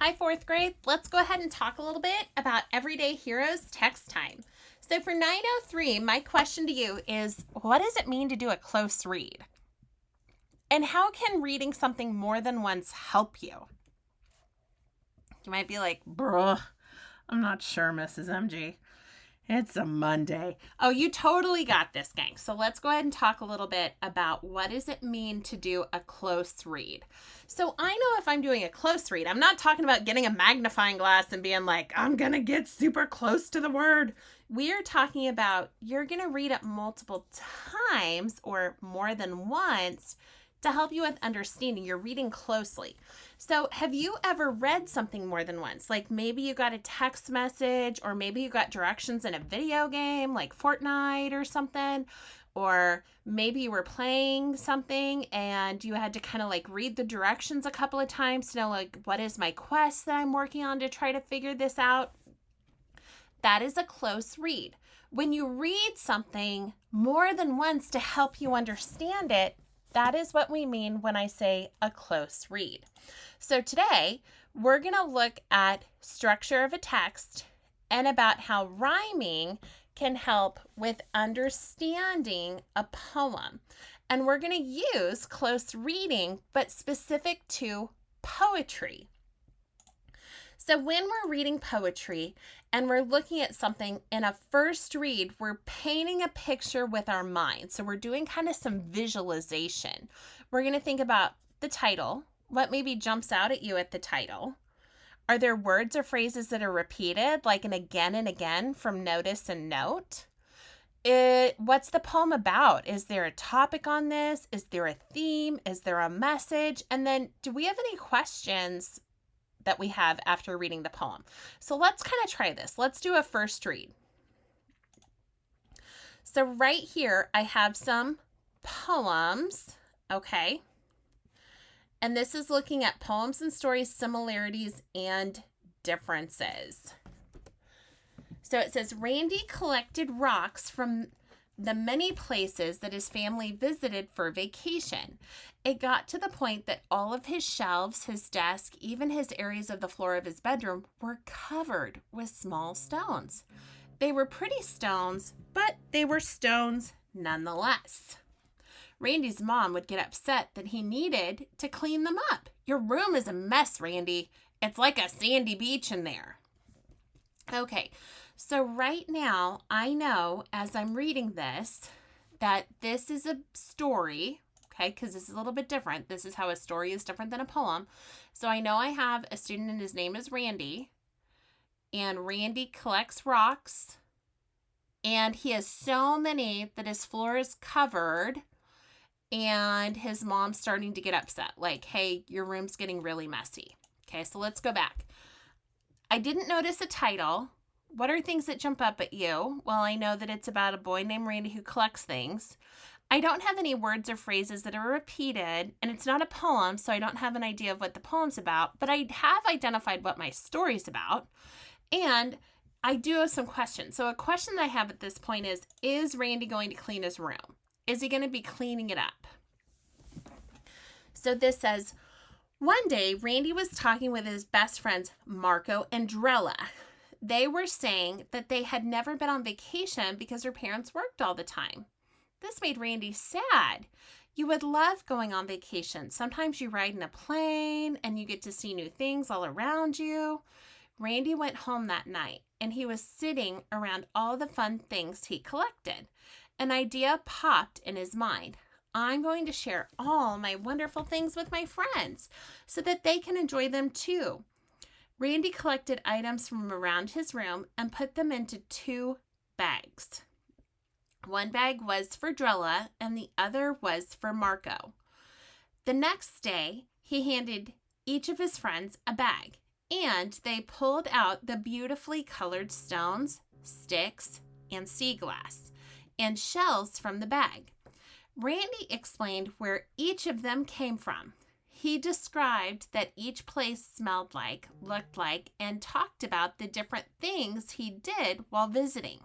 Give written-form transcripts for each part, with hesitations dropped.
Hi, fourth grade. Let's go ahead and talk a little bit about Everyday Heroes text time. So, for 903, my question to you is what does it mean to do a close read? And how can reading something more than once help you? You might be like, bruh, I'm not sure, Mrs. MG. It's a Monday. Oh, you totally got this, gang. So let's go ahead and talk a little bit about what does it mean to do a close read. So I know if I'm doing a close read, I'm not talking about getting a magnifying glass and being like, I'm going to get super close to the word. We are talking about you're going to read it multiple times or more than once to help you with understanding. You're reading closely. So, have you ever read something more than once? Like maybe you got a text message, or maybe you got directions in a video game like Fortnite or something, or maybe you were playing something and you had to kind of like read the directions a couple of times to know, like, what is my quest that I'm working on to try to figure this out? That is a close read. When you read something more than once to help you understand it, that is what we mean when I say a close read. So today, we're going to look at structure of a text and about how rhyming can help with understanding a poem. And we're going to use close reading, but specific to poetry. So when we're reading poetry and we're looking at something in a first read, we're painting a picture with our mind. So we're doing kind of some visualization. We're going to think about the title. What maybe jumps out at you at the title? Are there words or phrases that are repeated, like an again and again from notice and note? What's the poem about? Is there a topic on this? Is there a theme? Is there a message? And then do we have any questions that we have after reading the poem? So let's kind of try this. Let's do a first read. So right here, I have some poems, okay? And this is looking at poems and stories, similarities, and differences. So it says, Randy collected rocks from the many places that his family visited for vacation. It got to the point that all of his shelves, his desk, even his areas of the floor of his bedroom were covered with small stones. They were pretty stones, but they were stones nonetheless. Randy's mom would get upset that he needed to clean them up. Your room is a mess, Randy. It's like a sandy beach in there. Okay, so right now I know as I'm reading this that this is a story, okay, because this is a little bit different. This is how a story is different than a poem. So I know I have a student and his name is Randy, and Randy collects rocks, and he has so many that his floor is covered, and his mom's starting to get upset, like, hey, your room's getting really messy. Okay, so let's go back. I didn't notice a title. What are things that jump up at you? Well, I know that it's about a boy named Randy who collects things. I don't have any words or phrases that are repeated, and it's not a poem, so I don't have an idea of what the poem's about, but I have identified what my story's about, and I do have some questions. So a question that I have at this point is Randy going to clean his room? Is he going to be cleaning it up? So this says, one day, Randy was talking with his best friends, Marco and Drella. They were saying that they had never been on vacation because their parents worked all the time. This made Randy sad. You would love going on vacation. Sometimes you ride in a plane and you get to see new things all around you. Randy went home that night and he was sitting around all the fun things he collected. An idea popped in his mind. I'm going to share all my wonderful things with my friends so that they can enjoy them too. Randy collected items from around his room and put them into 2 bags. One bag was for Drella and the other was for Marco. The next day, he handed each of his friends a bag, and they pulled out the beautifully colored stones, sticks, and sea glass, and shells from the bag. Randy explained where each of them came from. He described that each place smelled like, looked like, and talked about the different things he did while visiting.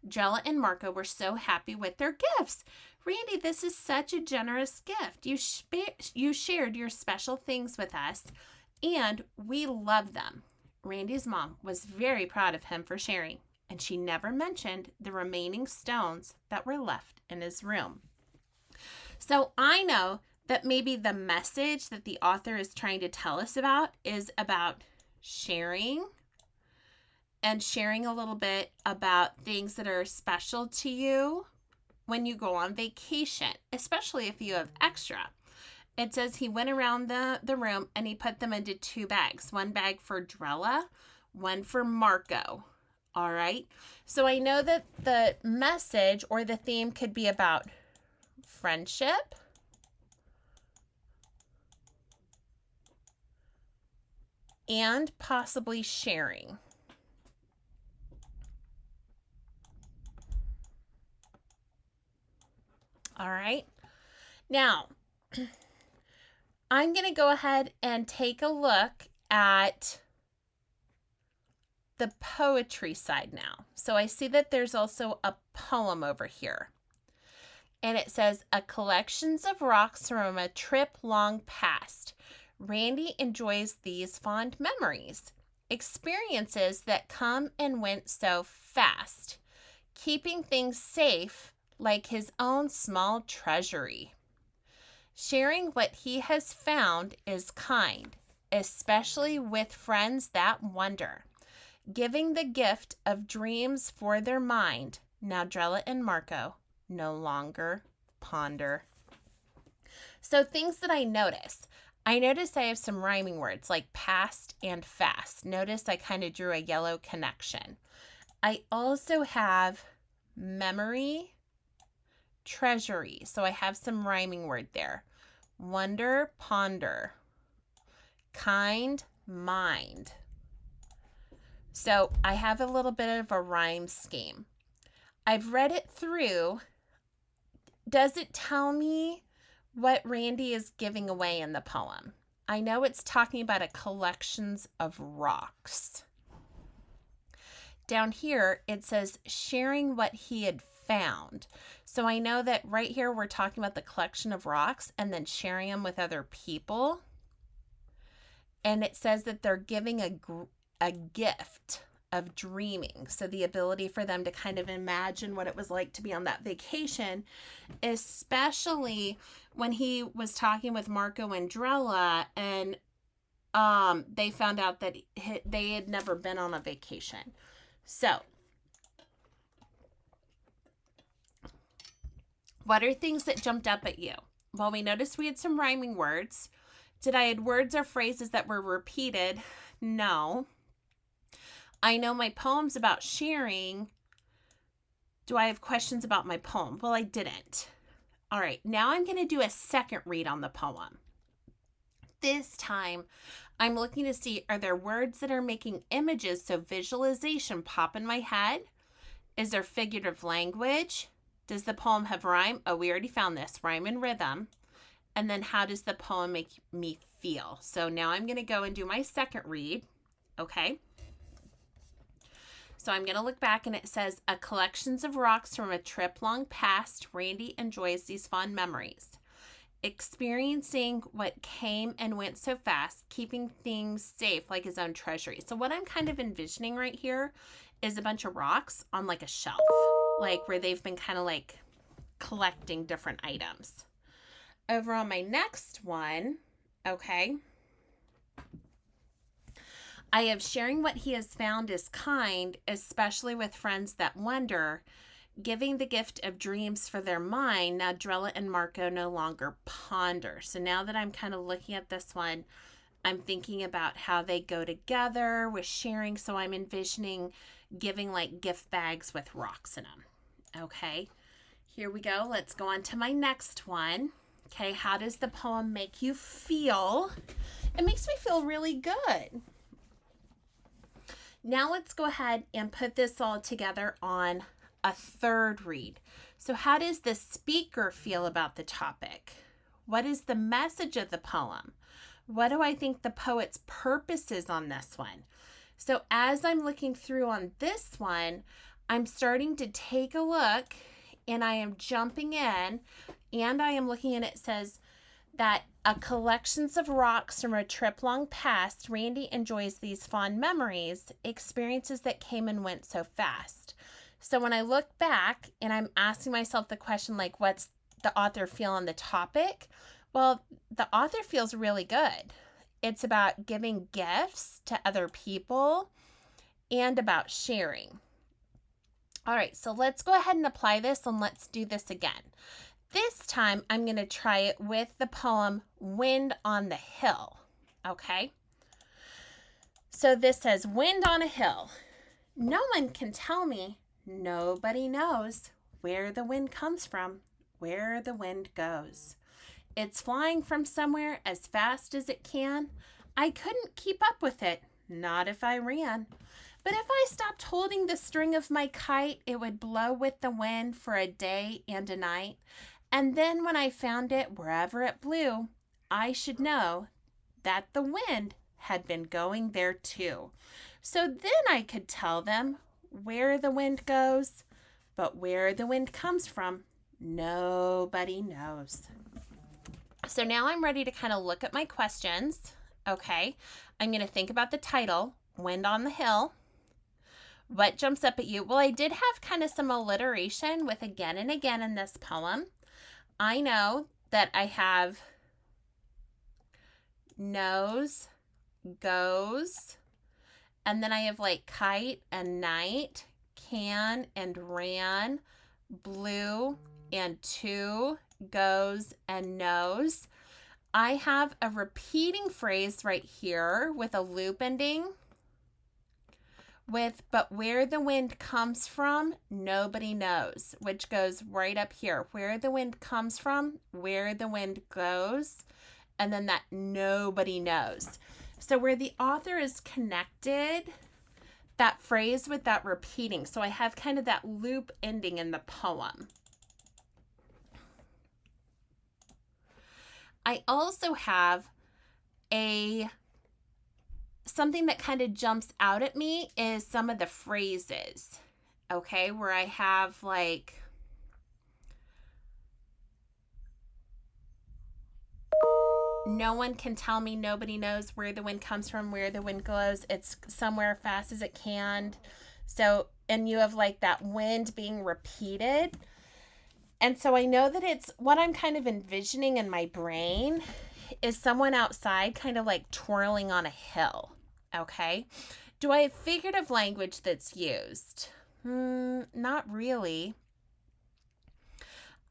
Jella and Marco were so happy with their gifts. Randy, this is such a generous gift. You shared your special things with us, and we love them. Randy's mom was very proud of him for sharing, and she never mentioned the remaining stones that were left in his room. So I know that maybe the message that the author is trying to tell us about is about sharing, and sharing a little bit about things that are special to you when you go on vacation, especially if you have extra. It says he went around the room and he put them into 2 bags. One bag for Drella, one for Marco. All right. So I know that the message or the theme could be about friendship, and possibly sharing. All right. Now, I'm going to go ahead and take a look at the poetry side now. So I see that there's also a poem over here. And it says, "A collections of rocks from a trip long past. Randy enjoys these fond memories. Experiences that come and went so fast. Keeping things safe like his own small treasury. Sharing what he has found is kind, especially with friends that wonder. Giving the gift of dreams for their mind. Now Drella and Marco no longer ponder." So things that I notice. I notice I have some rhyming words like past and fast. Notice I kind of drew a yellow connection. I also have memory, treasury. So I have some rhyming word there. Wonder, ponder. Kind, mind. So I have a little bit of a rhyme scheme. I've read it through. Does it tell me what Randy is giving away in the poem? I know it's talking about a collections of rocks. Down here, it says sharing what he had found. So I know that right here we're talking about the collection of rocks and then sharing them with other people. And it says that they're giving a gift of dreaming. So the ability for them to kind of imagine what it was like to be on that vacation, especially when he was talking with Marco and Drella and they found out that they had never been on a vacation. So what are things that jumped up at you? Well, we noticed we had some rhyming words. Did I add words or phrases that were repeated? No. I know my poem's about sharing. Do I have questions about my poem? Well, I didn't. All right, now I'm going to do a second read on the poem. This time, I'm looking to see, are there words that are making images so visualization pop in my head? Is there figurative language? Does the poem have rhyme? Oh, we already found this, rhyme and rhythm. And then how does the poem make me feel? So now I'm going to go and do my second read, okay? So I'm going to look back and it says, "A collections of rocks from a trip long past. Randy enjoys these fond memories. Experiencing what came and went so fast, keeping things safe like his own treasury." So what I'm kind of envisioning right here is a bunch of rocks on like a shelf, like where they've been kind of like collecting different items. Over on my next one, okay, I have sharing what he has found is kind, especially with friends that wonder, giving the gift of dreams for their mind. Now Drella and Marco no longer ponder. So now that I'm kind of looking at this one, I'm thinking about how they go together with sharing. So I'm envisioning giving like gift bags with rocks in them. Okay, here we go. Let's go on to my next one. Okay, how does the poem make you feel? It makes me feel really good. Now let's go ahead and put this all together on a third read. So how does the speaker feel about the topic? What is the message of the poem? What do I think the poet's purpose is on this one? So as I'm looking through on this one, I'm starting to take a look and I am jumping in and I am looking and it says, that a collections of rocks from a trip long past, Randy enjoys these fond memories, experiences that came and went so fast. So when I look back and I'm asking myself the question, like, what's the author feel on the topic? Well, the author feels really good. It's about giving gifts to other people and about sharing. All right, so let's go ahead and apply this, and let's do this again. This time, I'm going to try it with the poem Wind on the Hill, okay? So this says, wind on a hill. No one can tell me, nobody knows where the wind comes from, where the wind goes. It's flying from somewhere as fast as it can. I couldn't keep up with it, not if I ran. But if I stopped holding the string of my kite, it would blow with the wind for a day and a night. And then when I found it, wherever it blew, I should know that the wind had been going there too. So then I could tell them where the wind goes, but where the wind comes from, nobody knows. So now I'm ready to kind of look at my questions. Okay, I'm going to think about the title, Wind on the Hill. What jumps up at you? Well, I did have kind of some alliteration with again and again in this poem. I know that I have knows, goes, and then I have like kite and night, can and ran, blue and to, goes and knows. I have a repeating phrase right here with a loop ending with but where the wind comes from, nobody knows, which goes right up here. Where the wind comes from, where the wind goes, and then that nobody knows. So where the author is connected, that phrase with that repeating. So I have kind of that loop ending in the poem. I also have something that kind of jumps out at me is some of the phrases, okay, where I have like, no one can tell me, nobody knows where the wind comes from, where the wind goes, it's somewhere fast as it can. So, and you have like that wind being repeated. And so I know that it's what I'm kind of envisioning in my brain is someone outside kind of like twirling on a hill. Okay. Do I have figurative language that's used? Not really.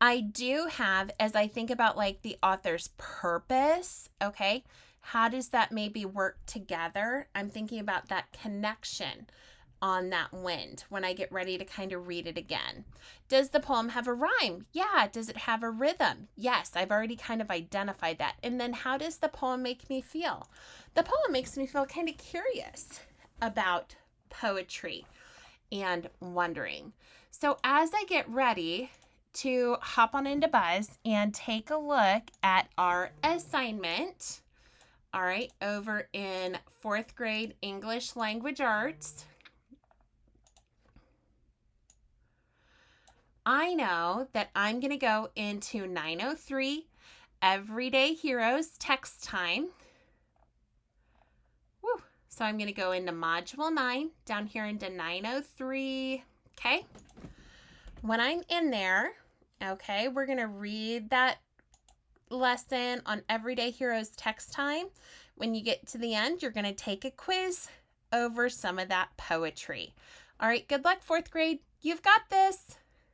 I do have, as I think about like the author's purpose, okay, how does that maybe work together? I'm thinking about that connection on that wind when I get ready to kind of read it again. Does the poem have a rhyme? Yeah. Does it have a rhythm? Yes. I've already kind of identified that. And then how does the poem make me feel? The poem makes me feel kind of curious about poetry and wondering. So as I get ready to hop on into Buzz and take a look at our assignment, all right, over in 4th grade English Language Arts, I know that I'm going to go into 903 Everyday Heroes text time. Woo. So I'm going to go into Module 9 down here into 903. Okay. When I'm in there, okay, we're going to read that lesson on Everyday Heroes text time. When you get to the end, you're going to take a quiz over some of that poetry. All right. Good luck, 4th grade. You've got this.